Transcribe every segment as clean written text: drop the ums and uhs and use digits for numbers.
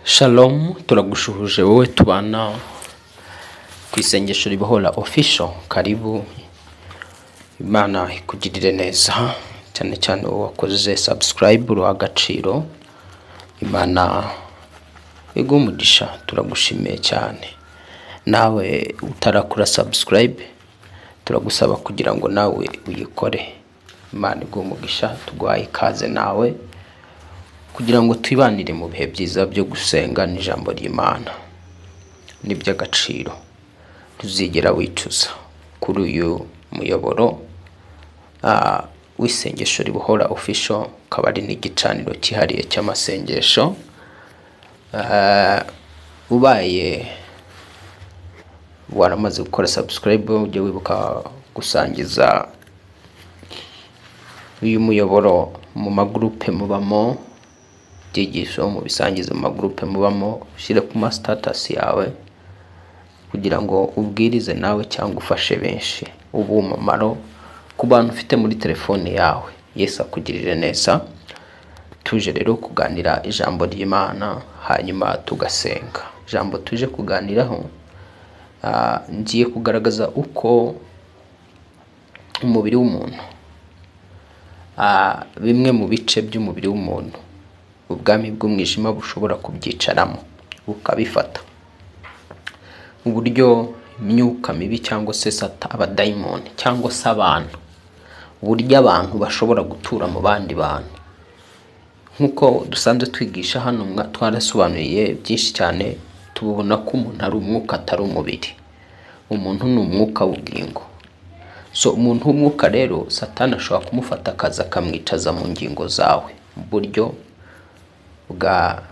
Shalom, turagushuhuje wowe tubana ku isengesho ribohora official. Karibu, Imana ikugirire neza, cyane cyane wakoze subscribe uri agaciro. Imana igumugisha, turagushimiye cyane. Nawe utarakora subscribe, turagusaba kugira ngo nawe uyikore. Imana igumugisha, tuguhaye ikaze nawe kugira ngo twibanire mu bihe byiza byo gusenga n'ijambo ry'Imana. Ni by'agaciro, tuzigera wicuza. Kuri uyu muyoboro w'isengesho ribohora official, akaba ari n'igicaniro cyihariye cy'amasengesho. Ubaye waramaze gukora subscribe, ujye wibuka gusangiza uyu muyoboro mu magroupe mubamo, byigisho mu bisangiza mu magroupe mubamo, ushyire ku ma status yawe kugira ngo ubwirize nawe cyangwa ufashe benshi ubumamaro ku bantu ufite muri telefone yawe. Yesu akugirire neza. Tuje rero kuganira ijambo ry'Imana, hanyuma tugasenga. Ijambo tuje kuganiraho, ngiye kugaragaza uko umubiri w'umuntu, bimwe mu bice by'umubiri w'umuntu, ubwami bw'umwijima bushobora kubyicaramo bukabifata. Uburyo imyuka mibi cyangwa se abadayimoni cyangwa se abantu, uburyo abantu bashobora gutura mu bandi bantu. Nkuko dusanzwe twigisha hano, twarasobanuye byinshi cyane, tubona ko umuntu ari umwuka atari umubiri. Umuntu ni umwuka w'ubugingo. So umuntu w'umwuka rero, Satani ashobora kumufata akaza akamwicaza mu ngingo zawe mu buryo bwa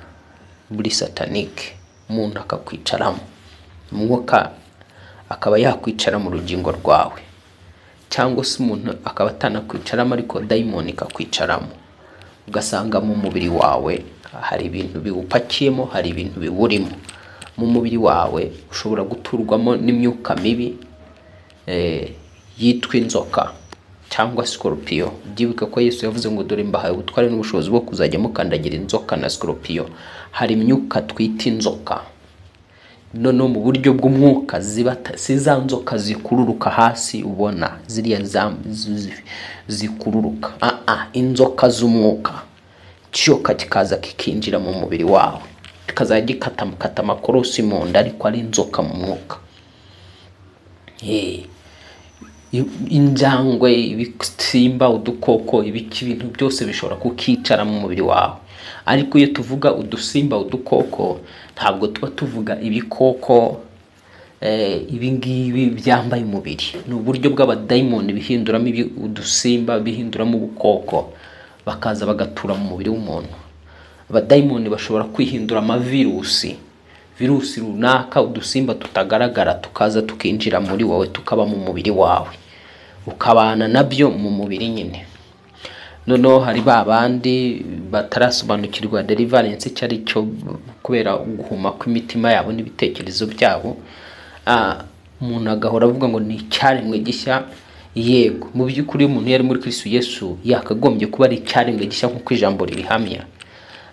buri satanike. Umuntu akakwicaramo, umwuka akaba yakwicara mu rugingo rwawe, cyangwa se umuntu akaba atanakwicaramo ariko dayimoni ikakwicaramo. Ugasanga mu mubiri wawe hari ibintu biwupakiyemo, hari ibintu biwurimo. Mu mubiri wawe ushobora guturwamo n'imyuka mibi yitwa inzoka cyangwa scorpio. Byibuka ko Yesu yavuze ngo dore mbahaye ubutware n'ubushobozi bwo kuzajya mukandagira inzoka na scorpio. Hari imyuka twita inzoka. None mu buryo bw'umwuka si za nzoka zikururuka hasi ubona ziriya zikururuka. Inzoka z'umwuka. Cyoka kikaza kikinjira mu mubiri wawe, kikazajya gikata amakorosi mu nda, ariko ari inzoka mu mwuka. Injangwe, ibisimba, udukoko, ibintu byose bishobora kukicara mu mubiri wawe. Ariko iyo tuvuga udusimba, udukoko, ntabwo tuba tuvuga ibikoko ibingibi byambaye umubiri. Ni uburyo bw'abadayimoni bihinduramo udusimba, bihinduramo ubukoko, bakaza bagatura mu mubiri w'umuntu. Abadayimoni bashobora kwihindura amavirusi, virusi runaka, udusimba tutagaragara, tukaza tukinjira muri wowe, tukaba mu mubiri wawe, ukabana nabyo mu mubiri nyine. Noneho hari babandi batarasobanukirwa deliverance icyo ari cyo, kubera guhuma kw'imitima yabo n'ibitekerezo byabo. Umuntu agahora avuga ngo ni icyaremwe gishya. Yego, mu by'ukuri umuntu yari muri Kristo Yesu yakagombye kuba ari icyaremwe gishya nk'uko ijambo ribihamya.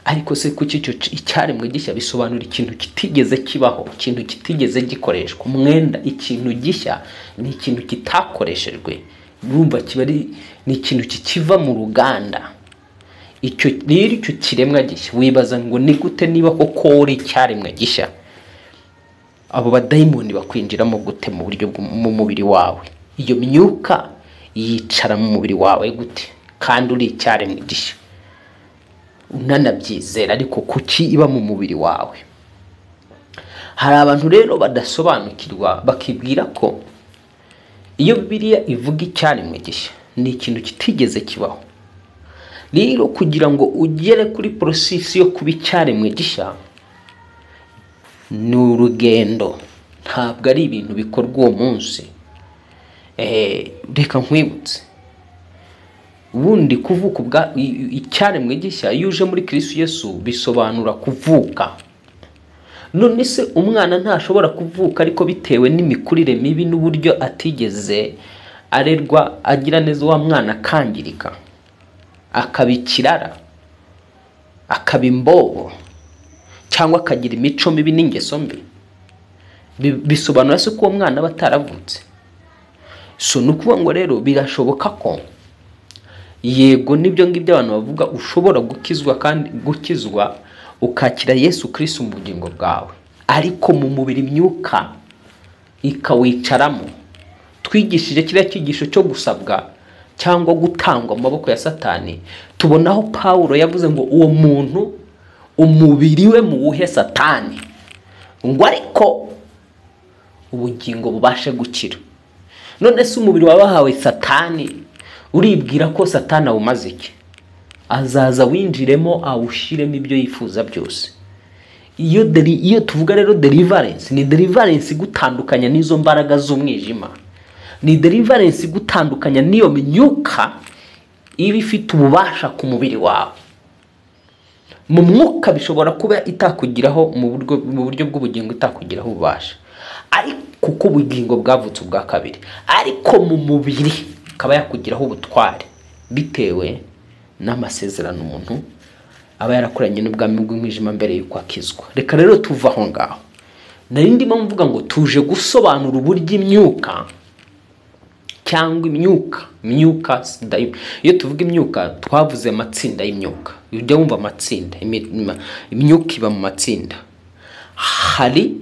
Ariko se kuki icyo icyaremwe gishya bisobanura ikintu kitigeze kibaho, ikintu kitigeze gikoreshwa. Umwenda, ikintu gishya ni ikintu kitakoreshejwe. Urumva kiba ni ikintu kikiva mu ruganda. Icyo rero, icyo kiremwa gishya, wibaza ngo ni gute niba koko uri icyaremwe gishya, abo badayimoni bakwinjiramo gute mu buryo mu mubiri wawe? Iyo myuka yicara mu mubiri wawe gute kandi uri icyaremwe gishya unanabyizera? Ariko kuki iba mu mubiri wawe? Hari abantu rero badasobanukirwa, bakibwira ko iyo Bibiliya ivuga icyaremwe gishya ni ikintu kitigeze kibaho. Rero kugira ngo ugere kuri process yo kuba icyaremwe gishya, ni urugendo, ntabwo ari ibintu bikorwa uwo munsi. Reka nkwibutse, ubundi kuvuka icyaremwe gishya, iyo uje muri Kristo Yesu bisobanura kuvuka. None se umwana ntashobora kuvuka ariko bitewe n'imikurire mibi n'uburyo atigeze arerwa agira neza, wa mwana akangirika, akaba ikirara, akaba imbobo, cyangwa akagira imico mibi n'ingeso mbi, bisobanura se ko uwo mwana aba ataravutse. So ni ukuvuga ngo rero birashoboka ko yego nibyo ngibyo abantu bavuga ushobora gukizwa, kandi gukizwa ukakira Yesu Kristo mu bugingo bwawe, ariko mu mubiri imyuka ikawicaramo. Twigishije kiriya cyigisho cyo gusabwa cyangwa gutangwa mu maboko ya Satani, tubonaho Pawulo yavuze ngo uwo muntu umubiri we muwuhe Satani, ngo ariko ubugingo bubashe gukira. None se umubiri wabahawe Satani, uribwira ko Satani awumaze iki? Azaza winjiremo awushiremo ibyo yifuza byose. Iyo tuvuga rero deliverance, ni deliverance gutandukanya n'izo mbaraga z'umwijima, ni deliverance gutandukanya n'iyo myuka iba ifite ububasha ku mubiri wawe. Mu mwuka bishobora kuba itakugiraho mu buryo bw'ubugingo, itakugiraho ububasha, ariko kuko ubugingo bwavutse ubwa kabiri, ariko mu mubiri akaba yakugiraho ubutware bitewe n'amasezerano umuntu aba yarakoranye n'ubwami bw'umwijima mbere y'uko akizwa. Reka rero tuva aho ngaho, nari ndimo mvuga ngo tuje gusobanura uburyo imyuka cyangwa imyuka. Iyo tuvuga imyuka twavuze amatsinda y'imyuka. Ujya wumva amatsinda, imyuka iba mu matsinda. Hari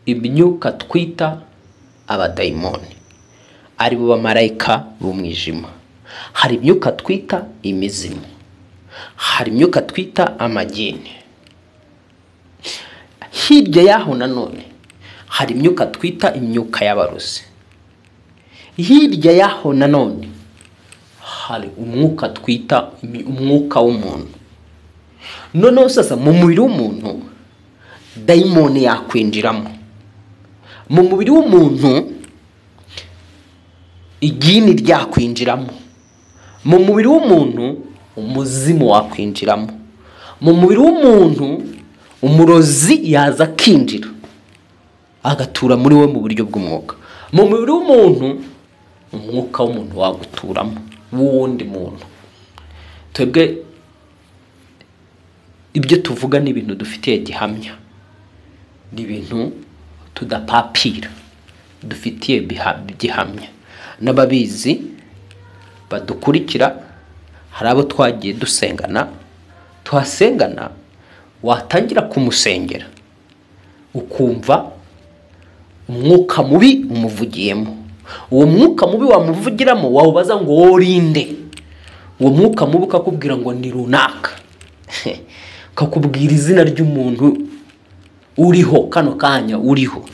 imyuka twita abadayimoni, ari bo bamarayika b'umwijima. Hari imyuka twita imizimu, hari imyuka twita amagini. Hirya yaho nanone hari imyuka twita imyuka y'abarozi. Hirya yaho nanone hari umwuka twita umwuka w'umuntu. Noneho sasa mu mubiri w'umuntu dayimoni yakwinjiramo. Mu mubiri w'umuntu igini ryakwinjiramo. Mu mubiri w'umuntu umuzimu wakwinjiramo. Mu mubiri w'umuntu umurozi yaza akinjira agatura muri we mu buryo bw'umwuka. Mu mubiri w'umuntu umwuka w'umuntu waguturamo w'uwundi muntu. Twebwe ibyo tuvuga ni ibintu dufitiye gihamya, ni ibintu tudapapira, dufitiye gihamya. N'ababizi badukurikira, hari abo twagiye dusengana, tuhasengana watangira kumusengera ukumva umwuka mubi umuvugiyemo. Uwo mwuka mubi wamuvugiramo wawubaza ngo worinde. Uwo mwuka mubi ukakubwira ngo ni runaka, kakubwira izina ry'umuntu uriho kano kanya uriho.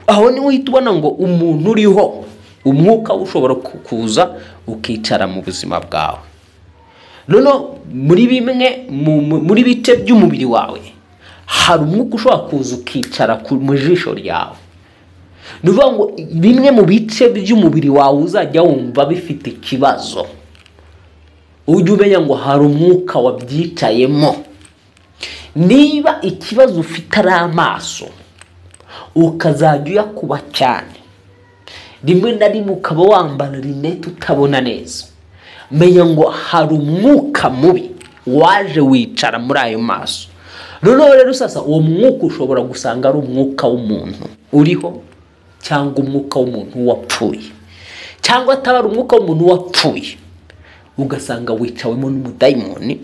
Aho ni uhita ubona ngo umuntu uriho, umwuka ushobora kuza ukicara mu buzima bwawe. Noneho muri bimwe muri bice by'umubiri wawe hari umwuka ushobora kuza ukicara mu jisho ryawe. Nuvuga ngo bimwe mu bice by'umubiri wawe uzajya wumva bifite ikibazo, ujye umenya ngo hari umwuka wabyicayemo. Niba ikibazo ufite ari amaso, ukazajya uyakuba cyane, rimwe na rimwe ukaba wambara rinete utabona neza, menya ngo hari umwuka mubi waje wicara muri ayo maso. Noneho rero sasa uwo mwuka ushobora gusanga ari umwuka w'umuntu uriho, cyangwa umwuka w'umuntu wapfuye, cyangwa ataba ari umwuka w'umuntu wapfuye, ugasanga wicawemo n'umudayimoni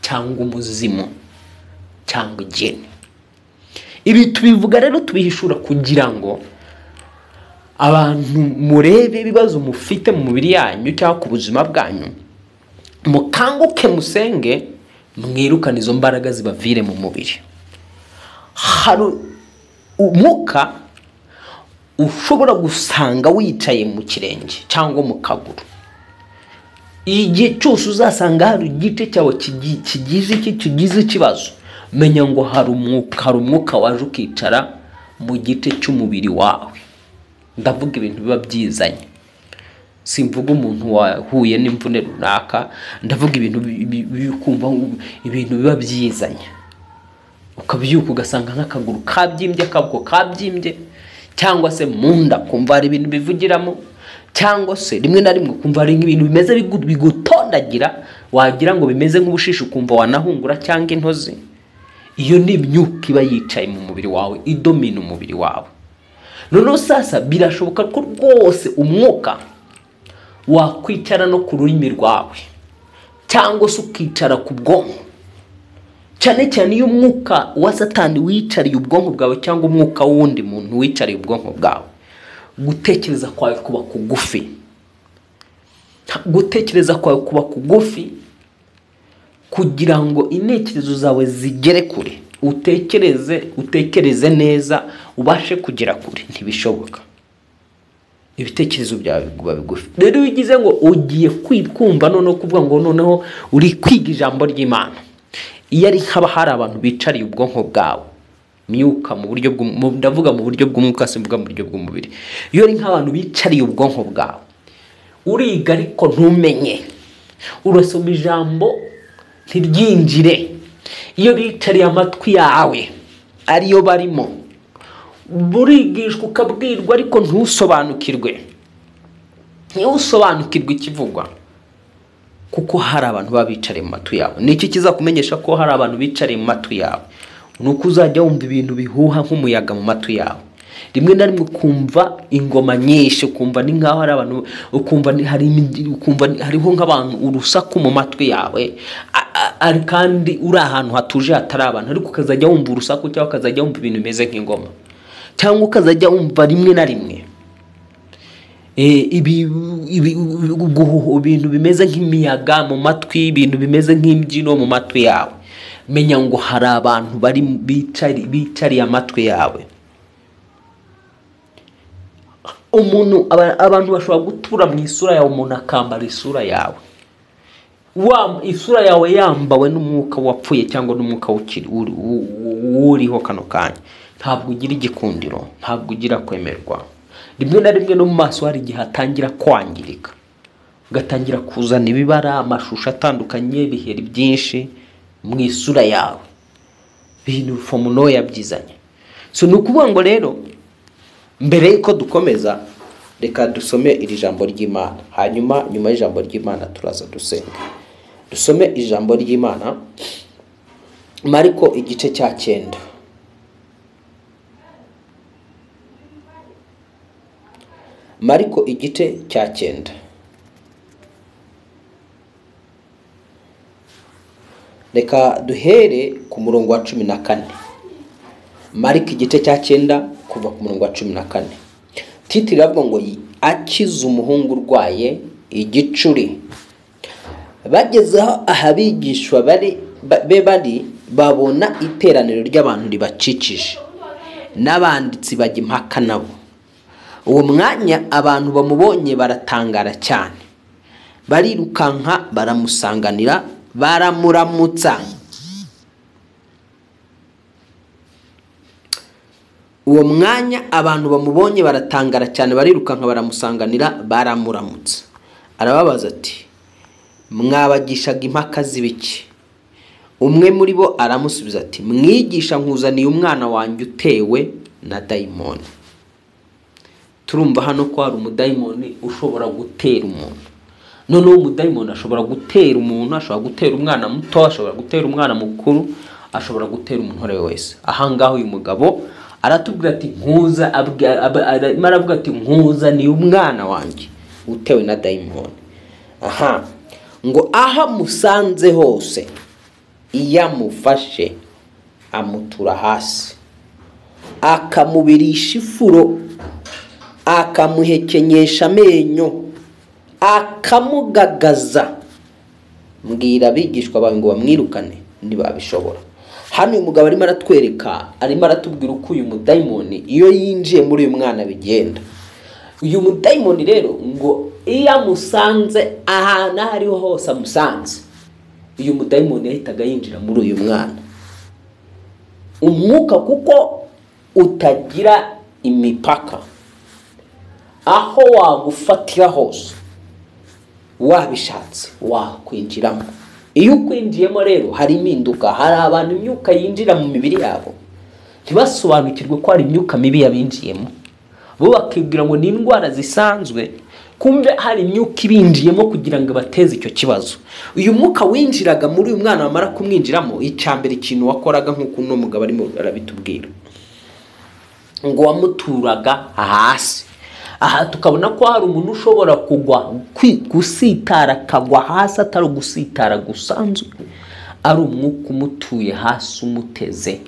cyangwa umuzimu cyangwa igeni. Ibi tubivuga rero tubihishura kugira ngo abantu murebe ibibazo mufite mu mubiri yanyu cyangwa ku buzima bwanyu, mukanguke musenge, mwirukane izo mbaraga zibavire mu mubiri. Hari umwuka ushobora gusanga wicaye mu kirenge cyangwa mu kaguru. Igihe cyose uzasanga hari igice cyawe kigize ikibazo, menya ngo hari umwuka waje ukicara mu gice cy'umubiri wawe. Ndavuga ibintu biba byizanye, simvuga umuntu wahuye n'imvune runaka, ndavuga ibintu bikumva ibintu biba byizanye. Ukabyuka ugasanga nk'akaguru kabyimbye, akaboko kabyimbye, cyangwa se munda kumva hari ibintu bivugiramo, cyangwa se rimwe na rimwe kumva hari ibintu bimeze bigutondagira, wagira ngo bimeze nk'ubushishi ukumva wanahungura cyangwa intozi. iyo ni imyuka iba yicaye mu mubiri wawe idomina umubiri wawe. Noneho sasa birashoboka ko rwose umwuka wakwicara no ku rurimi rwawe cyangwa se ukicara ku bwonko, cyane cyane iyo umwuka wa Satani wicariye ubwonko bwawe cyangwa umwuka w'undi muntu wicariye ubwonko bwawe, gutekereza kwawe kuba kugufi. Gutekereza kwawe kuba kugufi kugira ngo intekerezo zawe zigere kure, utekereze neza, ubashe kugera kure, ntibishoboka. Ibitekerezo byawe biba bigufi. Rero ugize ngo ugiye kumva noneho kuvuga ngo noneho uri kwiga ijambo ry'Imana, iyo ari haba hari abantu bicariye ubwonko bwawe, myuka mu buryo ndavuga mu buryo bw'umwuka, simvuga mu buryo bw'umubiri. Iyo ari nk'abantu bicariye ubwonko bwawe, uriga ariko ntumenye, urasoma ijambo ntiryinjire. Iyo bicariye amatwi yawe ariyo barimo, burigishwa ukabwirwa ariko ntusobanukirwe ikivugwa, kuko hari abantu babicariye mu matwi yawe. Niki kizakumenyesha ko hari abantu bicariye mu matwi yawe? Nuko uzajya wumva ibintu bihuha nk'umuyaga mu matwi yawe. Rimwe na rimwe ukumva ingoma nyinshi, ukumva ni nkaho hari abantu, ukumva hariho nk'abantu urusaku mu matwi yawe, ari kandi uri ahantu hatuje hatari abantu, ariko ukazajya wumva urusaku cyangwa ukazajya wumva ibintu bimeze nk'ingoma, cyangwa ukazajya wumva rimwe na rimwe ibintu bimeze nk'imiyaga mu matwi, ibintu bimeze nk'imbyino mu matwi yawe. Menya ngo hari abantu bari bicariye amatwi yawe. Abantu bashobora gutura mu isura yawe, umuntu akambara isura yawe, isura yawe yambawe n'umwuka wapfuye cyangwa n'umwuka uriho kano kanya. Ntabwo ugira igikundiro, ntabwo ugira kwemerwa. Rimwe na rimwe no mu maso hari igihe atangira kwangirika, ugatangira kuzana ibibara, amashusho atandukanye, ibiheri byinshi mu isura yawe, ibintu fomuno yabyizanye. So ni ukuvuga ngo rero, mbere yuko dukomeza, reka dusome iri jambo ry'Imana, hanyuma nyuma y'ijambo ry'Imana turaza dusenga. Dusome ijambo ry'Imana, Mariko igice cya 9. Mariko igice cya 9. Reka duhere ku murongo wa 14. Mariko igice cya 9 kuva ku murongo wa 14. Titiri avuga ngo akiza umuhungu urwaye igicuri. Bagezeho ahabigishwa bari babona iteraniro ry'abantu ribacicije, n'abanditsi bajya impaka nabo. Uwo mwanya abantu bamubonye baratangara cyane, barirukanka baramusanganira, baramuramutsa. Uwo mwanya abantu bamubonye baratangara cyane, barirukanka baramusanganira, baramuramutsa. Arababaza ati, mwabagishaga impaka z'ibiki? Umwe muri bo aramusubiza ati, mwigisha, nkuzaniye umwana wanjye utewe na dayimoni. Turumva hano ko hari umudayimoni ushobora gutera umuntu. Noneho umudayimoni ashobora gutera umuntu, ashobora gutera umwana muto, ashobora gutera umwana mukuru, ashobora gutera umuntu wese. Ahangaho uyu mugabo aratubwira ati, aravuga ati, nkuzaniye umwana wanjye utewe na dayimoni. Ngo aha musanze hose, iyo amufashe amutura hasi, akamubirisha ifuro, akamuhekenyesha amenyo, akamugagaza. Mbwira abigishwa bawe ngo bamwirukane ntibabishobora. Hano uyu mugabo arimo aratwereka, arimo aratubwira uko uyu mudayimoni iyo yinjiye muri uyu mwana bigenda. Uyu mudayimoni rero ngo iyo amusanze ahantu hariho hose amusanze, uyu mudayimoni yahitaga yinjira muri uyu mwana. Umwuka kuko utagira imipaka, aho wagufatira hose wabishatse wakwinjiramo. Iyo ukwinjiyemo rero hari impinduka. Hari abantu imyuka yinjira mu mibiri yabo ntibasobanukirwe ko hari imyuka mibi yabinjiyemo, bo bakibwira ngo ni indwara zisanzwe, kumbe hari imyuka ibinjiyemo kugira ngo bateze icyo kibazo. Uyu mwuka winjiraga muri uyu mwana wamara kumwinjiramo, icyambere ikintu wakoraga nk'uko uno mugabo arimo arabitubwira, ngo wamuturaga hasi. Aha tukabona ko hari umuntu ushobora kugwa gusitara akagwa hasi, atari gusitara gusanzwe, ari umwuka umutuye hasi umuteze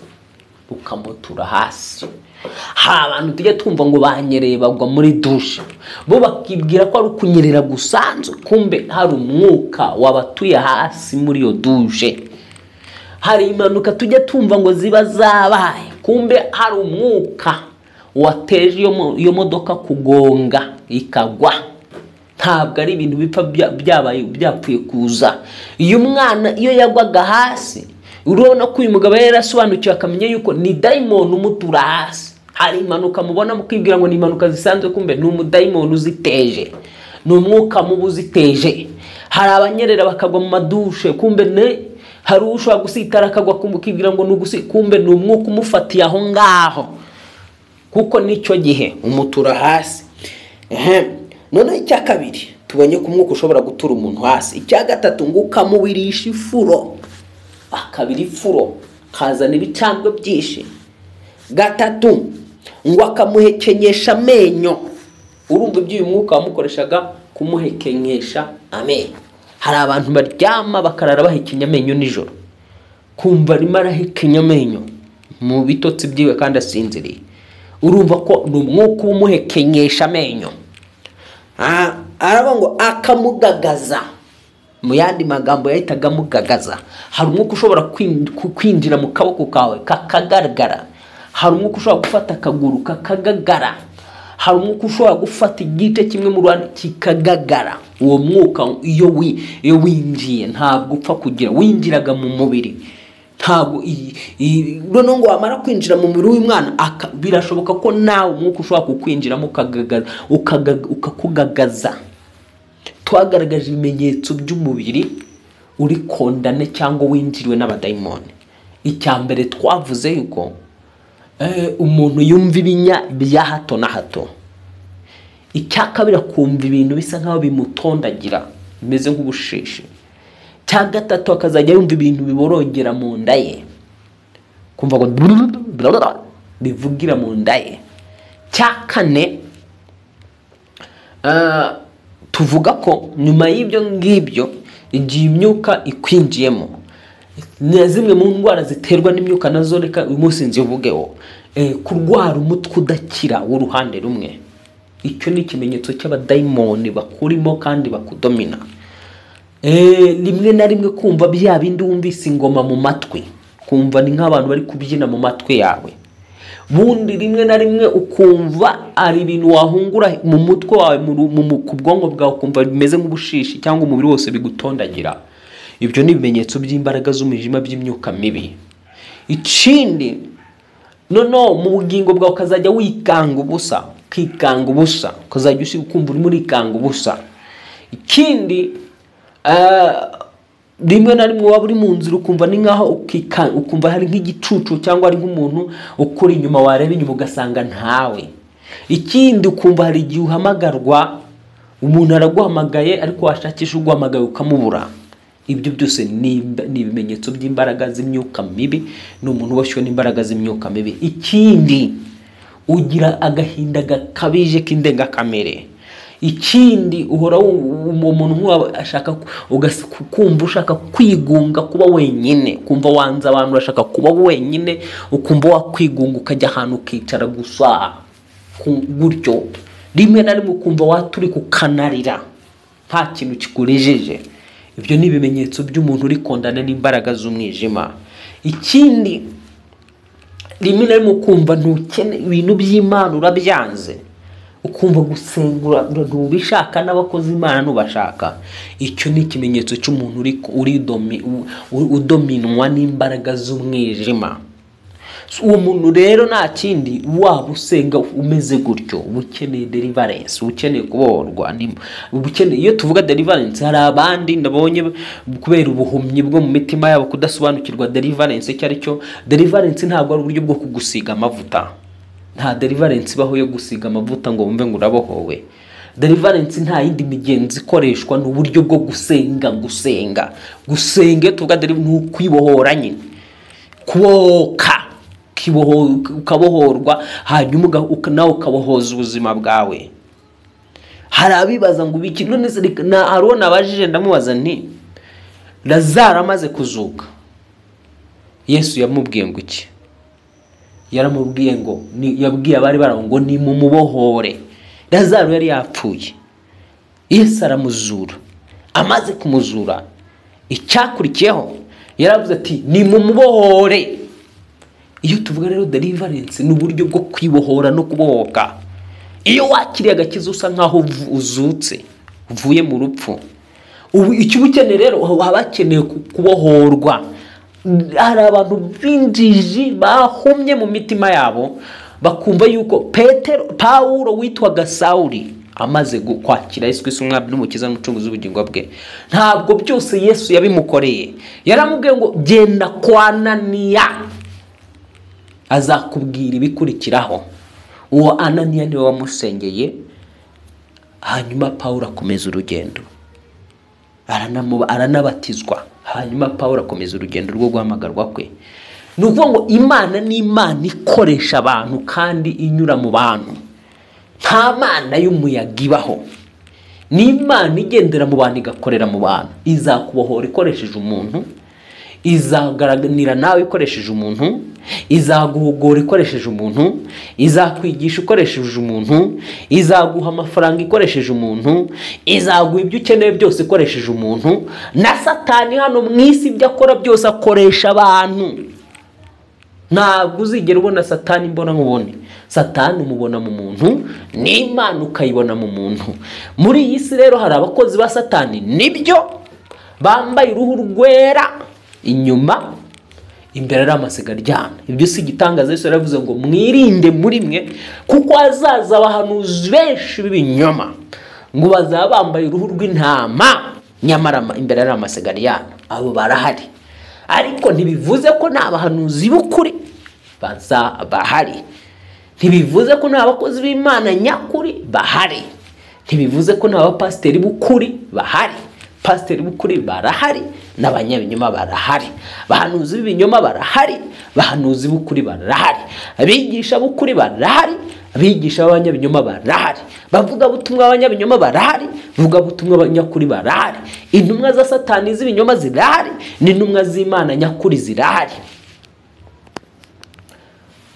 ukamutura hasi. Hari abantu tujya twumva ngo banyereye bagwa muri dushe, bo bakibwira ko ari ukunyerera gusanzwe, kumbe hari umwuka wabatuye hasi muri iyo dushe. Hari impanuka tujya tumva ngo ziba zabaye, kumbe hari umwuka wateje iyo modoka kugonga ikagwa. Ntabwo ari ibintu bipfa byabaye byapfuye kuza. Iyo mwana iyo yagwaga hasi, urabona ko uyu mugabo yarasobanukiwe akamenya yuko ni daimoni umutura hasi. Hari impanuka mubona mukibwira ngo ni impanuka zisanzwe, kumbe ni umudaimoni uziteje, ni umwuka mubi uziteje. Hari abanyerera bakagwa mu madushe, kumbe ne hari ushobora gusitara akagwa kumukibwira ngo kumbe ni umwuka umufatiye aho ngaho, kuko nicyo gihe umutura hasi. None icya kabiri tubonye ko umwuka ushobora gutura umuntu hasi. Icya gatatu ngo ukamuwirisha ifuro, akabiri ifuro kazana ibicambwe byinshi. Gatatu ngo akamuhekenyesha amenyo. Urumva iby'uyu mwuka wamukoreshaga kumuhekenyesha amenyo. Hari abantu baryama bakarara bahekenya amenyo nijoro, kumva arimo arahekenya amenyo mu bitotsi byiwe kandi asinziriye. Urumva ko ni umwuka umuhekenyesha amenyo. Araba ngo akamugagaza, mu yandi magambo yahitaga amugagaza. Hari umwuka ushobora kwinjira mu kaboko kawe kakagaragara. Hari umwuka ushobora gufata akaguru kakagagara. Hari umwuka ushobora gufata igice kimwe mu Rwanda kikagagara. Uwo mwuka iyo winjiye ntabwo upfa kugira, winjiraga mu mubiri. Ntabwo none ngo wamara kwinjira mu mubiri w'umwana, birashoboka ko nawe umwuka ushobora kukwinjiramo ukakugagaza. Twagaragaje ibimenyetso by'umubiri uri kondane cyangwa winjiriwe n'abadayimoni. Icyambere twavuze yuko umuntu yumva ibinya bya hato na hato. Icyakabiri akumva ibintu bisa nkaho bimutondagira bimeze nk'ubushishi. Cya gatatu akazajya yumva ibintu biborogera mu nda ye, kumva ngo bivugira mu nda ye. Cya kane tuvuga ko nyuma y'ibyo ngibyo, igihe imyuka ikwinjiyemo, ni zimwe mu ndwara ziterwa n'imyuka nazo, reka uyu munsi nzivugeho. Kurwara umutwe udakira w'uruhande rumwe, icyo ni ikimenyetso cy'abadayimoni bakurimo kandi bakudomina. Rimwe na rimwe kumva bya bindi wumvise ingoma mu matwi, kumva ni nk'abantu bari kubyina mu matwi yawe. Bundi rimwe na rimwe ukumva ari ibintu wahungura mu mutwe wawe, ku bwonko bwawe, ukumva bimeze nk'ubushishi cyangwa umubiri wose bigutondagira. Ibyo ni ibimenyetso by'imbaraga z'umwijima by'imyuka mibi. Ikindi noneho mu bugingo bwawe ukazajya wikanga ubusa, ukikanga ubusa, ukazajya ukumva urimo urikanga ubusa. Ikindi rimwe na rimwe waba uri mu nzira ukumva ni nkaho ukumva hari nk'igicucu cyangwa ari nk'umuntu ukuri inyuma, wareba inyuma ugasanga ntawe. Ikindi ukumva hari igihe uhamagarwa, umuntu araguhamagaye ariko washakisha uguhamagaye ukamubura. Ibyo byose ni ibimenyetso by'imbaraga z'imyuka mibi, ni umuntu ubashywe n'imbaraga z'imyuka mibi. Ikindi ugira agahinda gakabije k'indengakamere. Ikindi uhora umuntu nk'uwa ashaka kumva ushaka kwigunga, kuba wenyine, kumva wanza abantu, urashaka kuba wenyine, ukumva wakwigunga ukajya ahantu ukicara gusa gutyo. Rimwe na rimwe ukumva waturi kukanarira nta kintu kikurejeje. Ibyo ni ibimenyetso by'umuntu uri kondana n'imbaraga z'umwijima. Ikindi rimwe na rimwe ukumva ntukene ibintu by'Imana, urabyanze, ukumva gusengura ntubishaka, n'abakozi Imana ntubashaka. Icyo ni ikimenyetso cy'umuntu udominwa n'imbaraga z'umwijima. Uwo muntu rero nta kindi, waba usenga umeze gutyo, ukeneye deliverance, ukeneye kubohorwa. Iyo tuvuga deliverance, hari abandi ndabonye kubera ubuhumyi bwo mu mitima yabo kudasobanukirwa deliverance icyo ari cyo. Deliverance ntabwo ari uburyo bwo kugusiga amavuta. Nta deliverance ibaho yo gusiga amavuta ngo wumve ngo urabohowe. deliverance nta yindi migenzi ikoreshwa n'uburyo bwo gusenga tuvuga ni ukwibohora nyine, kuboka ukabohorwa, hanyuma nawe ukabohoza ubuzima bwawe. Hari abibaza ngo ibiki none se Aroni abajije, ndamubaza nti Lazaro amaze kuzuka Yesu yamubwiye ngo iki? Yaramubwiye ngo yabwiye abari baraho ngo ni mu mubohore. Lazaro yari yapfuye, Yesu aramuzura. Amaze kumuzura icyakurikiyeho yaravuze ati ni mu mubohore. Iyo tuvuga rero deliverance ni uburyo bwo kwibohora no kubohoka. Iyo wakiriye agakiza usa nkaho uzutse, uvuye mu rupfu, icyo ukeneye rero haba hakeneye kubohorwa. Hari abantu b'injiji bahumye mu mitima yabo, bakumva yuko Pawulo witwaga Sawuli amaze kwakira Yesu Kristo umwami n'umukiza n'umucunguzi w'ubugingo bwe, ntabwo byose Yesu yabimukoreye. Yaramubwiye ngo genda kwa Ananiya azakubwira ibikurikiraho. Uwo Ananiya niwe wamusengeye, hanyuma Pawulo akomeza urugendo, aranabatizwa. Hanyuma Pawulo akomeza urugendo rwo guhamagarwa kwe. Ni ukuvuga ngo Imana ni Imana ikoresha abantu kandi inyura mu bantu. Nta mana y'umuyaga ibaho, ni Imana igendera mu bantu igakorera mu bantu. Izakubohora ikoresheje umuntu, izagaraganira nawe ikoresheje umuntu, izaguhugura ikoresheje umuntu, izakwigisha ikoresheje umuntu, izaguha amafaranga ikoresheje umuntu, izaguha ibyo ukeneye byose ikoresheje umuntu. Na Satani hano mu isi ibyo akora byose akoresha abantu. Ntabwo uzigera ubona Satani mbona nkubone. Satani umubona mu muntu, n'Imana ukayibona mu muntu. Muri iyi si rero hari abakozi ba Satani nibyo bambaye uruhu rwera inyuma, imbere ari amasigaryana. Ibyo si igitangaza. Yesu yaravuze ngo mwirinde muri mwe kuko hazaza abahanuzi benshi b'ibinyoma, ngo bazaba bambaye uruhu rw'intama nyamara imbere ari amasigaryana. Abo barahari, ariko ntibivuze ko nta bahanuzi b'ukuri bahari. Ntibivuze ko nta bakozi b'Imana nyakuri bahari. Ntibivuze ko nta bapasiteri b'ukuri bahari. Pasiteri b'ukuri barahari, n'abanyabinyoma barahari. Bahanuzi b'ibinyoma barahari, bahanuzi b'ukuri barahari. Abigisha b'ukuri barahari, abigisha b'abanyabinyoma barahari. Bavuga butumwa abanyabinyoma barahari, vuga butumwa abanyakuri barahari. Intumwa za Satani z'ibinyoma zirahari, n'intumwa z'Imana nyakuri zirahari.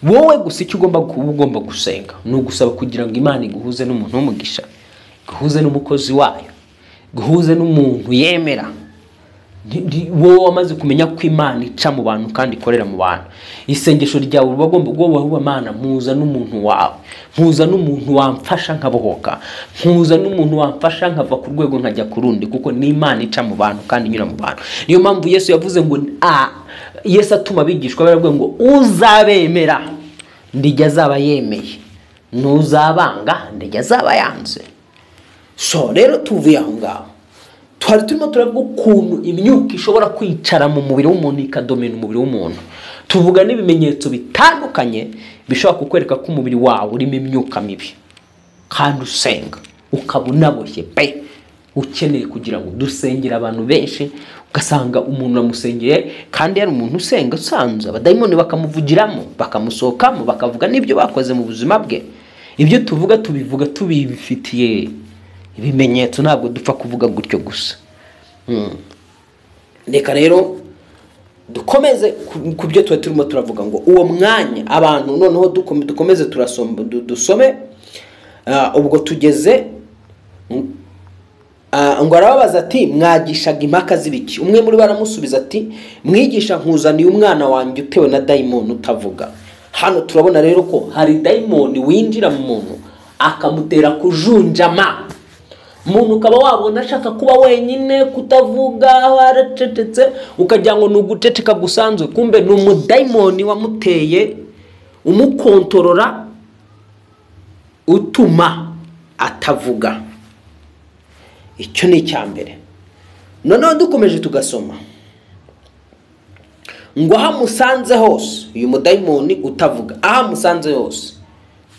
Wowe gusa icyo ugomba gusenga ni ugusaba kugira ngo Imana iguhuze n'umuntu w'umugisha, iguhuze n'umukozi wayo, guhuze n'umuntu yemera. Wowe wamaze kumenya ko Imana ica mu bantu kandi ikorera mu bantu. Isengesho ryawe ubagomba guha Imana, mpuza n'umuntu wawe, mpuza n'umuntu wamfasha nkabohoka, mpuza n'umuntu wamfasha nkava ku rwego nkajya ku rundi, kuko ni Imana ica mu bantu kandi inyura mu bantu. Niyo mpamvu Yesu yavuze ngo Yesu atuma abigishwa baravuga ngo uzabemera ndijya azaba yemeye, nuzabanga ndijya azaba yanze. So rero tuvuye aho ngaho, twari turimo turavuga ukuntu imyuka ishobora kwicara mu mubiri w'umuntu ikadomina umubiri w'umuntu. Tuvuga n'ibimenyetso bitandukanye bishobora kukwereka ko umubiri wawe urimo imyuka mibi, kandi usenga ukaba unaboshye pe, ukeneye kugira ngo dusengere abantu benshi. Ugasanga umuntu amusengeye kandi yari umuntu usenga usanze, abadayimoni bakamuvugiramo, bakamusohokamo, bakavuga n'ibyo bakoze mu buzima bwe. Ibyo tuvuga tubivuga tubifitiye ibimenyetso, ntabwo dupfa kuvuga gutyo gusa. Reka rero dukomeze ku byo tuba turimo turavuga ngo uwo mwanya abantu noneho dukomeze dusome. Ubwo tugeze ngo arababaza ati mwagishaga impaka z'ibiki? Umwe muri baramusubiza ati mwigisha nkuzaniye umwana wanjye utewe na dayimoni utavuga. Hano turabona rero ko hari dayimoni winjira mu muntu akamutera kujunjama. Umuntu ukaba wabona ashaka kuba wenyine, kutavuga, waracecetse, ukagira ngo nuguceceka gusanzwe, kumbe ni umudayimoni wamuteye umukontorora utuma atavuga. Icyo ni icyambere. Noneho dukomeje tugasoma ngo aha musanze hose, uyu mudayimoni utavuga, aha musanze hose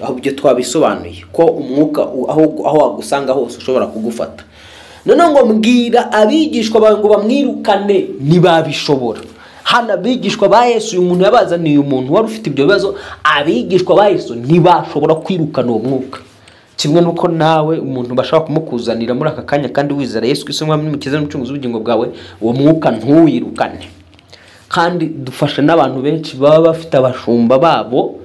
aho byo twabisobanuye ko umwuka aho wagusanga hose ushobora kugufata. None ngo mbwira abigishwa bawe ngo bamwirukane ntibabishobora. Hana abigishwa ba Yesu, uyu muntu yabazaniye umuntu wari ufite ibyo bibazo, abigishwa ba Yesu ntibashobora kwirukana uwo mwuka. Kimwe nuko nawe umuntu bashaka kumukuzanira muri aka kanya kandi wizera Yesu Kristo nk'umwami n'umukiza n'umucunguzi w'ubugingo bwawe, uwo mwuka ntuwirukane. Kandi dufasha n'abantu benshi baba bafite abashumba babo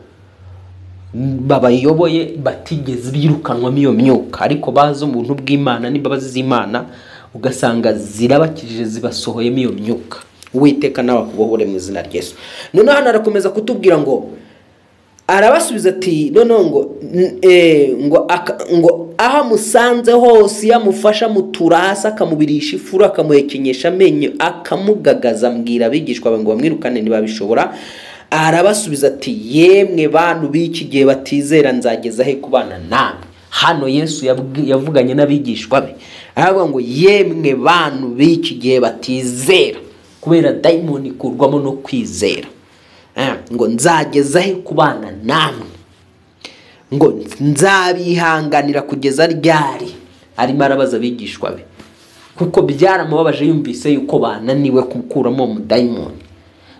babayoboye batigeze birukanwamo iyo myuka, ariko bazo umuntu bw'Imana n'imbabazi z'Imana ugasanga zirabakijije zibasohoyemo iyo myuka. Uwiteka nawe akubohore mu izina rya Yesu. None hano arakomeza kutubwira ngo arabasubiza ati ngo aha musanze hose yamufasha mutura hasi akamubirisha ifuru akamuhekenyesha amenyo akamugagaza, mbwira abigishwa ngo bamwirukane ntibabishobora. Arabasubiza ati yemwe bantu b'iki gihe batizera nzageza he kubana namwe. Hano Yesu yavuganye n'abigishwa be aravuga ngo yemwe bantu b'iki gihe batizera, kubera daimoni kurwamo no kwizera. Ngo nzageza he kubana namwe, ngo nzabihanganira kugeza ryari. Arimo arabaza abigishwa be kuko byaramubabaje yumvise yuko bananiwe gukuramo umudaimoni.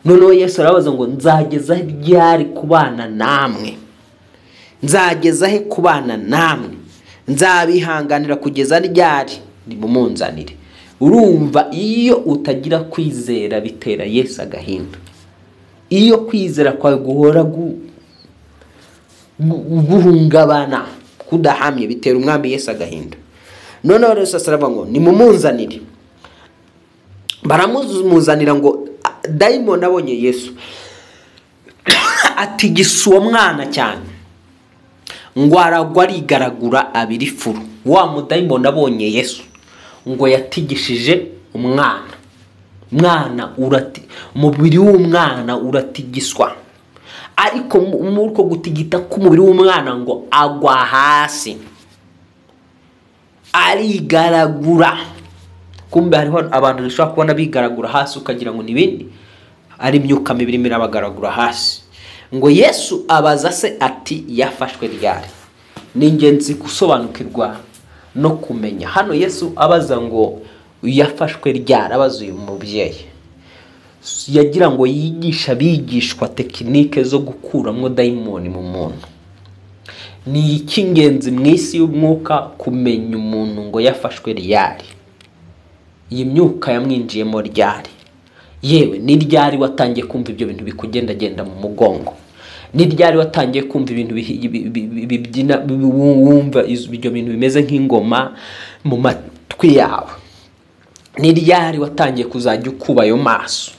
Noneho Yesu arabaza ngo nzageza he ryari kubana namwe, nzageza he kubana namwe, nzabihanganira kugeza ryari, nimumunzanire. Urumva iyo utagira kwizera bitera Yesu agahinda. Iyo kwizera kwawe guhora guhungabana kudahamye bitera umwami Yesu agahinda. Noneho Yesu aravuga ngo nimumunzanire. Baramuzanira ngo daimoni abonye Yesu atigisa uwo mwana cyane, ngo aragwa arigaragura abiri furu. Wa mudaimoni abonye Yesu ngo yatigishije umwana umubiri w'umwana uratigiswa, ariko muri uko gutigita k'umubiri w'umwana ngo agwa hasi arigaragura. Kumbe hariho abantu bashobora kubona bigaragura hasi ukagira ngo nibindi ari imyuka mibiri mirabagaragura hasi. Ngo Yesu abaza se ati yafashwe ryari. Ni ingenzi gusobanukirwa no kumenya. Hano Yesu abaza ngo yafashwe ryari, abaza uyu mubyeyi yagira ngo yigisha bigishwa tekinike zo gukuramo daimoni mu muntu. Ni ikingenzi mu isi y'umwuka kumenya umuntu ngo yafashwe ryari, iyi myuka yamwinjiyemo ryari, yewe ni ryari watangiye kumva ibyo bintu bikugendagenda mu mugongo, ni ryari watangiye kumva ibintu bibyina wumva ibyo bintu bimeze nk'ingoma mu matwi yawe, ni ryari watangiye kuzajya ukuba ayo maso,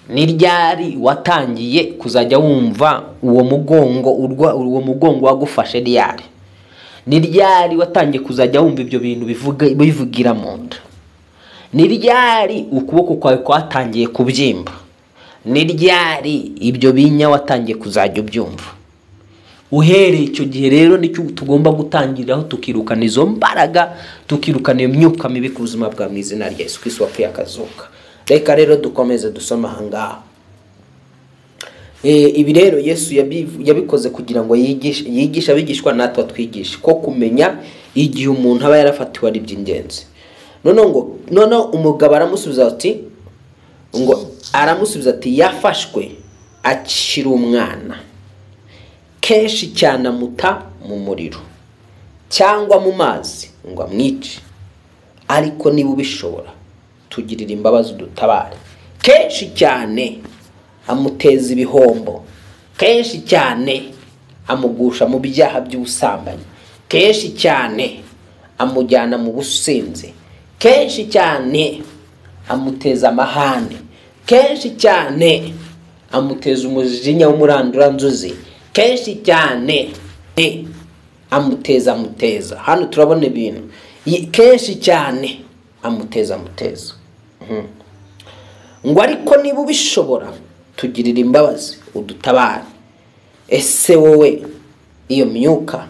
ni ryari watangiye kuzajya wumva uwo mugongo wagufashe ryari, ni ryari watangiye kuzajya wumva ibyo bintu bivugira mu nda, ni ryari ukuboko kwawe kwatangiye kubyimba, ni ryari ibyo binya watangiye kuzajya ubyumva. Uhereye icyo gihe rero nicyo tugomba gutangiriraho, tukirukana izo mbaraga, tukirukana iyo myuka mibi ku buzima bwa mu izina rya Yesu Kristo wapfuye akazuka. Reka rero dukomeze dusoma ahangaha. Ibi rero Yesu yabikoze kugira ngo yigishe abigishwa natwe twigishe ko kumenya igihe umuntu aba yarafatiwe ari by'ingenzi. None umugabo aramusubiza ati yafashwe akiri umwana, kenshi cyane amuta mu muriro cyangwa mu mazi ngo amwice, ariko niba ubishobora tugirira imbabazi udutabare. Kenshi cyane amuteza ibihombo, kenshi cyane amugusha mu byaha by'ubusambanyi, kenshi cyane amujyana mu businzi, kenshi cyane amuteza amahane, kenshi cyane amuteza umujinya w'umuranduranzuzi, kenshi cyane amuteza. Hano turabona ibintu kenshi cyane amuteza. Ngo ariko niba ubishobora tugirira imbabazi udutabare. Ese wowe iyo myuka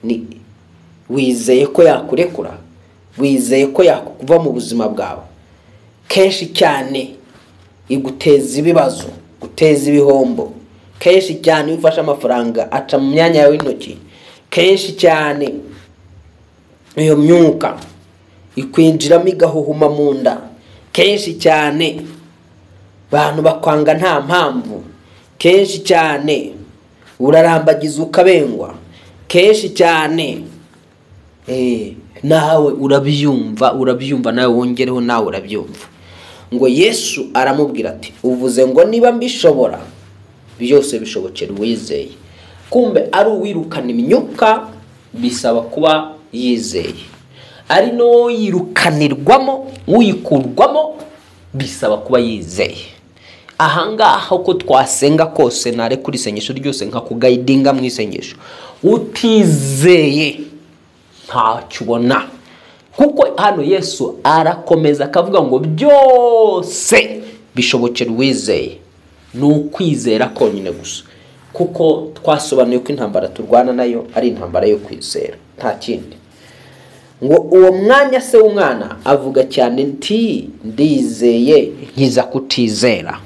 ni wizeye ko yakurekura? Wizeye ko yakuva mu buzima bwawe? Kenshi cyane iguteza ibibazo, guteza ibihombo, kenshi cyane iyo ufashe amafaranga aca mu myanya yawe y'intoki, kenshi cyane iyo myuka ikwinjiramo igahuhuma mu nda, kenshi cyane abantu bakwanga nta mpamvu, kenshi cyane urarambagiza ukabengwa, kenshi cyane nawe urabyumva nawe wongereho nawe urabyumva. Ngo Yesu aramubwira ati uvuze ngo niba mbishobora byose bishobokera uwizeye. Kumbe ari uwirukana imyuka bisaba kuba yizeye, ari no yirukanirwamo uyikurwamo bisaba kuba yizeye. Ahangaha uko twasenga kose nare kuri sengesho ryose nka kugayidinga mu isengesho, utizeye ntacyo ubona. Kuko hano Yesu arakomeza akavuga ngo byose bishobokera uwizeye. Ni ukwizera konyine gusa, kuko twasobanuye ko intambara turwana nayo ari intambara yo kwizera nta kindi. Ngo uwo mwanya se w'umwana avuga cyane nti ndizeye nkiza kutizera.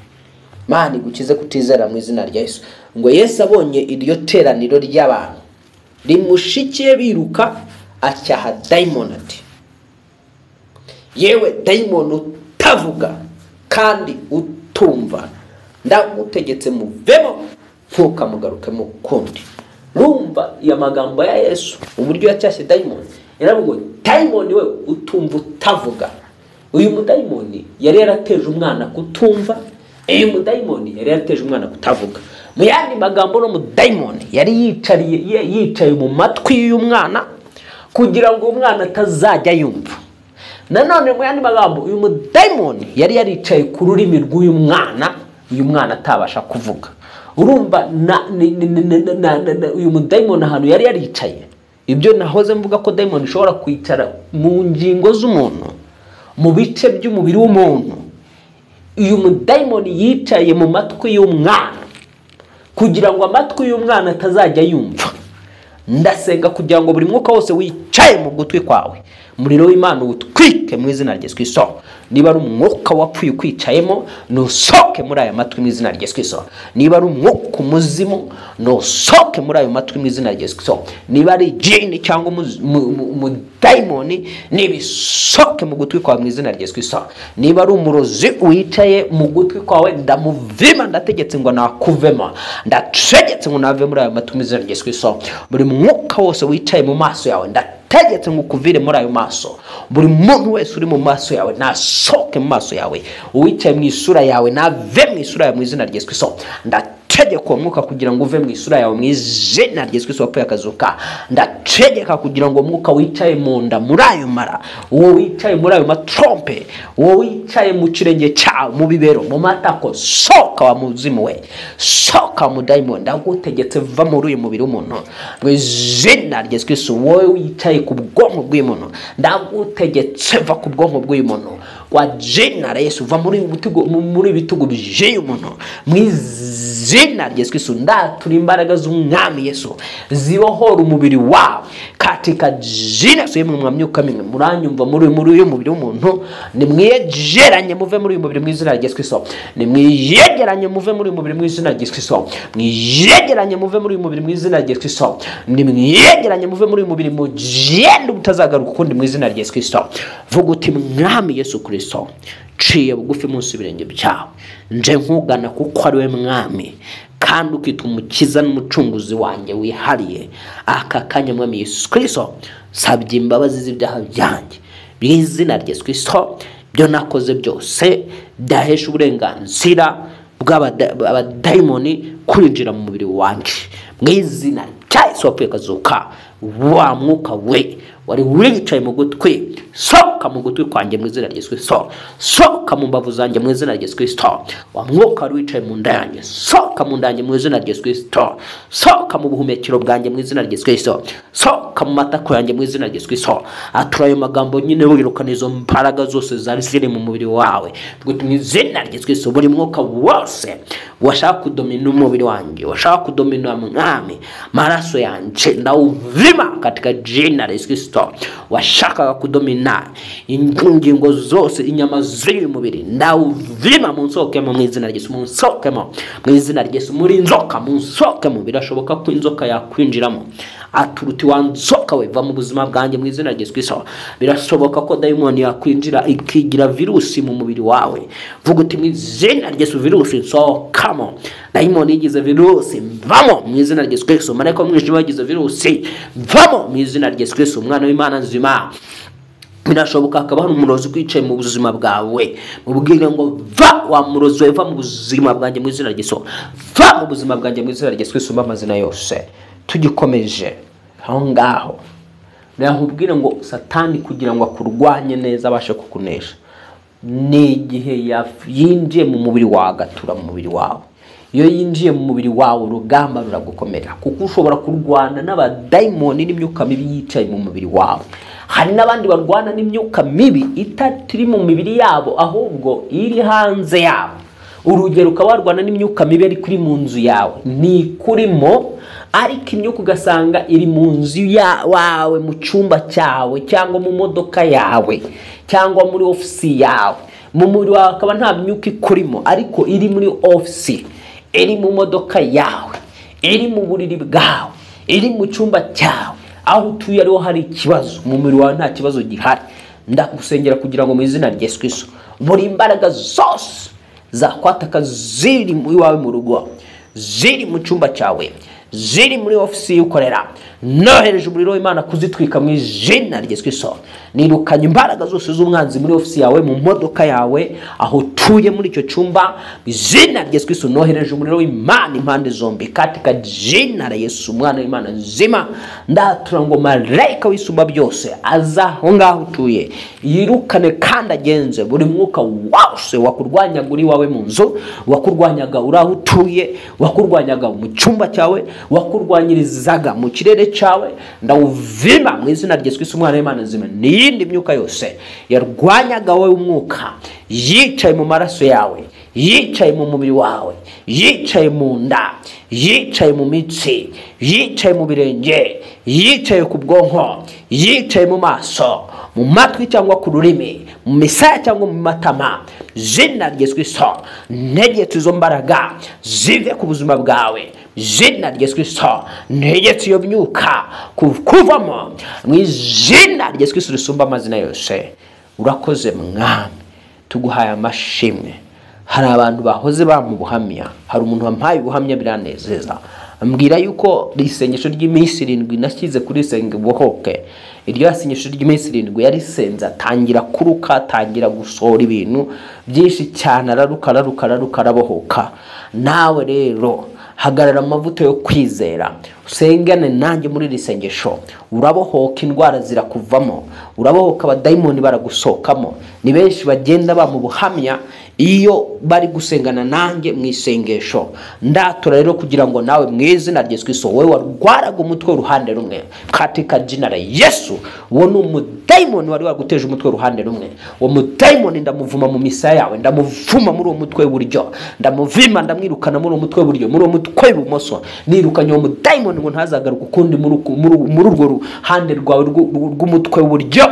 Mani gukize kutizera mu izina rya Yesu. Ngo Yesu abonye iryo teraniro ry'abantu rimushikiye biruka acyaha daimoni ati, yewe daimoni utavuga kandi utumva, ndagutegetse muvemo ntukamugarukemo kundi. Rumva ya magambo ya Yesu uburyo yacyashye daimoni. Yaravuga daimoni we utumva utavuga. Uyu mudaimoni yari yarateje umwana kutumva, uyu mudaimoni yari yarateje umwana kutavuga. Mu yandi magambo no mudaimoni yari yicaye mu matwi y'umwana kugira ngo umwana atazajya yumva. Nanone mu yandi magambo uyu mudaimoni yari yaricaye ku rurimi rw'uyu mwana, uyu mwana atabasha kuvuga. Urumva uyu mudaimoni ahantu yari yaricaye. Ibyo nahoze mvuga ko daimoni ishobora kwicara mu ngingo z'umuntu, mu bice by'umubiri w'umuntu. Uyu mudaimoni yicaye mu matwi y'umwana kugira ngo amatwi y'umwana atazajya yumva. Ndasenga kugira ngo buri mwuka wose wicaye mu gutwi kwawe, umuriro w'Imana utwike mu izina rya Yesu Kristo. Niba ari umwuka wapfuye kwicayemo, nusoke muri aya matwi mu izina rya Yesu Kristo. Niba ari umwuka umuzimu, nusoke muri aya matwi mu izina rya Yesu Kristo. Niba ari jini cyangwa umudaimoni, nibisoke mu gutwi kwawe mu izina rya Yesu Kristo. Niba ari umurozi wicaye mu gutwi kwawe, ndamuvima, ndategetse ngo nakuvemo, ndategetse ngo nave muri aya matwi mu izina rya Yesu Kristo. Buri mwuka wose wicaye mu maso yawe, ndategetse ngo ukuvire muri ayo maso. Buri muntu wese uri mu maso yawe nasoke mu maso yawe. Uwicaye mu isura yawe nave mu isura yawe mu izina rya Yesu Kristo. Ndategeka umwuka kugira ngo uve mu isura yawe mu izina rya Yesu Kristo wapfuye akazuka. Ndategeka kugira ngo umwuka wicaye mu nda muri ayo mara, uwo wicaye muri ayo matrompe, uwo wicaye mu kirenge cyawe, mu bibero, mu matako, soka wa muzimu we, soka mu daimoni. Ndagutegetse va muri uyu mubiri w'umuntu mu izina rya Yesu Kristo. Wowe wicaye ku bwonko bw'umuntu, ndagutegetse va ku bwonko bw'umuntu wa jina la Yesu. Va muri bitugu by'uyu muntu mu izina rya Yesu Kristo. Ndatura imbaraga z'umwami Yesu zibohora umubiri wawe katika jina Yesu. Yemwe mwamyuka mwe muranyumva muri uyu mubiri w'umuntu, nimwiyegeranye muve muri uyu mubiri mu izina rya Yesu Kristo. Nimwiyegeranye muve muri uyu mubiri mu izina rya Yesu Kristo. Mwiyegeranye muve muri uyu mubiri mu izina rya Yesu Kristo. Nimwiyegeranye muve muri uyu mubiri mu genda butazagaruka ukundi mu izina rya Yesu Kristo. Vuga uti mwami Yesu Kristo, ciye bugufi munsi birenge byawe, nje nkugana kuko ari we mwami kandi ukita umukiza n'umucunguzi wanjye wihariye. Aka kanya mwami Yesu Kristo, sabye imbabazi z'ibyaha byanjye mu izina rya Yesu Kristo. Byo nakoze byose byahesha uburenganzira bw'abadaimoni kwinjira mu mubiri wanjye mu izina rya Yesu wapfuye akazuka. Wa mwuka we wari wicaye mu gutwi, soka mu gutwi kwanjye mu izina rya Yesu Kristo. Soka mu mbavu zanjye mu izina rya Yesu Kristo. Wa mwuka wari wicaye mu nda yanjye, soka mu nda yanjye mu izina rya Yesu Kristo. Soka mu buhumekero bwanjye mu izina rya Yesu Kristo. Soka mu matako yanjye mu izina rya Yesu Kristo. Atura ayo magambo nyine wirukana izo mbaraga zose zari ziri mu mubiri wawe mu izina rya Yesu Kristo. Buri mwuka wose washaka kudomina umubiri wanjye, washaka kudomina mwami maraso yanjye, ndawuvi vima katika jina la Yesu Kristo. Washakaga kudomina ingingo zose, inyama ziri mubiri, ndawuvima munsokemo mu izina rya Yesu, munsokemo mu izina rya Yesu. Muri inzoka munsokemo, birashoboka ko inzoka yakwinjiramo. Aturuti wa nzoka we, va mu buzima bwanjye mu izina rya Yesu Kristo. Birashoboka ko daimoni yakwinjira ikigira virusi mu mubiri wawe. Vuga uti mu izina rya Yesu, virusi nsokamo. Daimoni igize virusi, mvamo mu izina rya Yesu Kristo. Marayika w'umwijima yagize virusi, mvamo mu izina rya Yesu Kristo. Umwana w'Imana nzima, birashoboka akaba hari umurozi kwicaye mu buzima bwawe, mubwire ngo va wa murozi we, va mu buzima bwanjye mu izina rya Yesu, va mu buzima bwanjye mu izina rya Yesu Kristo, amazina yose. Tugikomeje aho ngaho, nakubwire ngo Satani kugira ngo akurwanye neza abashe kukunesha, ni igihe yinjiye mu mubiri wawe, agatura mu mubiri wawe. Iyo yinjiye mu mubiri wawe, urugamba ruragukomera, kuko ushobora kurwana n'abadayimoni n'imyuka mibi yicaye mu mubiri wawe. Hari n'abandi barwana n'imyuka mibi itatiri mu mibiri yabo, ahubwo iri hanze yabo. Urugero, ukaba warwana n'imyuka mibi ari kuri mu nzu yawe, ni kurimo, ariko imyuka ugasanga iri mu nzu yawe, mu cyumba cyawe, cyangwa mu modoka yawe, cyangwa muri ofisi yawe. Mu mubiri wawe akaba nta myuka ikurimo, ariko iri muri ofisi, iri mu modoka yawe, iri mu buriri bwawe, iri mu cyumba cyawe. Aho utuye ariho hari ikibazo, mu mubiri wawe nta kibazo gihari. Ndagusengera kugira ngo mu izina rya Yesu Kristo, buri imbaraga zose zakwataka ziri muri wawe mu rugo, ziri mu cyumba cyawe, ziri muri ofisi y'ukorera, nohereje umuriro w'Imana kuzitwika mu izina rya Yesu Kristo. Nirukanye imbaraga zose z'umwanzi muri ofisi yawe, mu modoka yawe, aho utuye muri icyo cyumba, mu izina rya Yesu Kristo. Nohereje umuriro w'Imana impande zombi katika jina la Yesu, umwana w'Imana nzima. Ndatura ngo marayika w'isumba byose aza aho ngaho utuye, yirukane kandi agenze buri mwuka wose wakurwanyaga uri wawe mu nzu, wakurwanyaga uri aho utuye, wakurwanyaga mu cyumba cyawe, wakurwanyirizaga mu kirere cyawe. Ndawuvima mu izina rya Yesu Kristo, umwana w'Imana nzima. N'iyindi myuka yose yarwanyaga wowe umwuka, yicaye mu maraso yawe, yicaye mu mubiri wawe, yicaye mu nda, yicaye mu mitsi, yicaye mu birenge, yicaye ku bwonko, yicaye mu maso, mu matwi cyangwa ku rurimi, mu misaya cyangwa mu matama, zina rya Yesu Kristo, ntegetse izo mbaraga zive ku buzima bwawe. Zina rya Yesu Kristo, ntegetse iyo myuka kuvamo mu izina rya Yesu Kristo risumba amazina yose. Urakoze mwami, tuguhaye amashimwe. Hari abantu bahoze mu buhamya, hari umuntu wampaye ubuhamya biranezeza, ambwira yuko isengesho ry'iminsi 7 nashyize kuri senge bohoke. Iryo sengesho ry'iminsi 7 yarisenza, atangira kuruka, atangira gusohora ibintu byinshi cyane, araruka arabohoka. Nawe rero hagarara amavuta yo kwizera, usengane nanjye muri iri sengesho, urabohoka, indwara zirakuvamo, urabohoka, abadayimoni baragusokamo. Ni benshi bagenda mu buhamya iyo bari gusengana nanjye mu isengesho. Ndatura rero kugira ngo nawe mu izina rya Yesu Kristo, wowe warwaraga umutwe uruhande rumwe, katika jina la Yesu, uwo ni umudayimoni wari waguteje umutwe uruhande rumwe. Uwo mudayimoni ndamuvuma mu misaya yawe, ndamuvuma muri uwo mutwe w'uburyo, ndamuvima, ndamwirukana muri uwo mutwe w'uburyo, muri uwo mutwe w'ibumoso. Nirukanye uwo mudayimoni ngo ntazagaruka ukundi muri urwo ruhande rwawe rw'umutwe w'uburyo.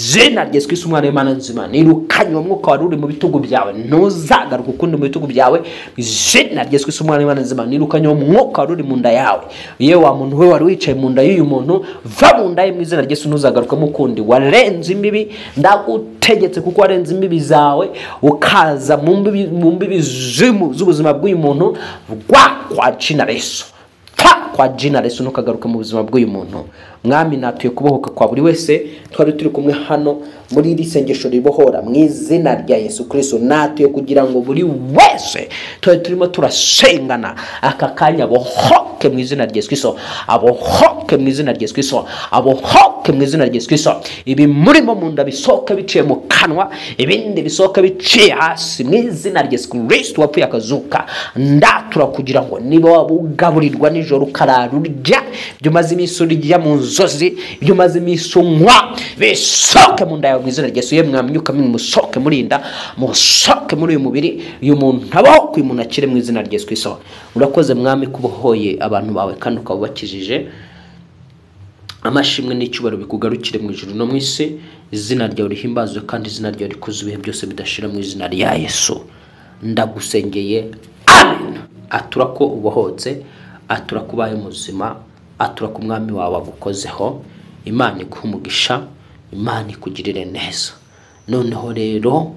Zina rya Yesu Kristo, umwana w'Imana nzima. Nirukanye uwo mwuka wari uri mu bitugu byawe, ntuzagaruka ukundi mu bitugu byawe. Zina rya Yesu Kristo, umwana w'Imana nzima. Nirukanye uwo mwuka wari uri mu nda yawe, yewe wa muntu we wari wicaye mu nda y'uyu muntu, va mu nda ye mu izina rya Yesu, ntuzagarukamo ukundi. Warenze imbibi, ndagutegetse kuko warenze imbibi zawe, ukaza mu mbibi z'ubuzima bw'uyu muntu, kwa jina la Yesu, kwa jina la Yesu, ntukagaruke mu buzima bw'uyu muntu. Mwami, natuye kubohoka kwa buri wese twari turi kumwe hano muri iri sengesho ribohora mu izina rya Yesu Kristo. Natuye kugira ngo buri wese twari turimo turasengana aka kanya bohoke mu izina rya Yesu Kristo, abohoke mu izina rya Yesu Kristo, abohoke mu izina rya Yesu Kristo. Ibi murimo mu nda bisohoke biciye mu kanwa, ibindi bisohoke biciye hasi mu izina rya Yesu Kristo wapfuye akazuka. Ndatura kugira ngo niba wabugaburirwa nijoro ukarara urya, ibyo maze iminsi urya mu nzozi, ibyo maze iminsi unywa, bisohoke mu nda yawe mu izina rya Yesu. Yemwe mwamyuka mwe musohoke muri nda, musohoke muri uyu mubiri, uyu muntu abaho uyu muntu akire mu izina rya Yesu Kristo. Urakoze mwami kubohoye abantu bawe kandi ukabubakijije. amashimwe n'icyubahiro bikugarukire mu ijuru no mu isi, izina ryawe rihimbazwe kandi izina ryawe rikuze ibihe byose bidashira mu izina rya Yesu. Ndagusengeye, amen. Atura ko ubohotse, atura kubaye muzima, atura ku mwami wawe agukozeho. Imana iguhe umugisha, Imana ikugirire neza. Noneho rero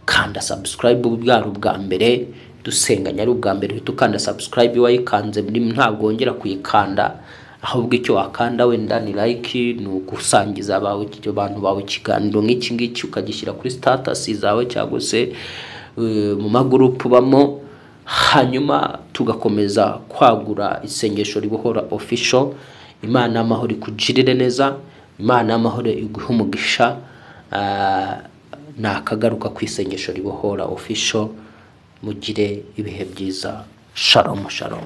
kanda subscribe bwari ubwa mbere, dusenganya ari ubwa mbere tukanda subscribe, wayikanze ntabwo wongera kuyikanda, ahubwo icyo wakanda wenda ni like, ni ugusangiza abantu bawe ikiganiro nk'iki ngiki ukagishyira kuri status zawe cyangwa se mu magroup bamo, hanyuma tugakomeza kwagura isengesho ribohora official. Imana amahoro ikugirire neza, Imana amahoro iguhe umugisha. Nakagaruka ku isengesho ribohora official. Mugire ibihe byiza. Shalom shalom.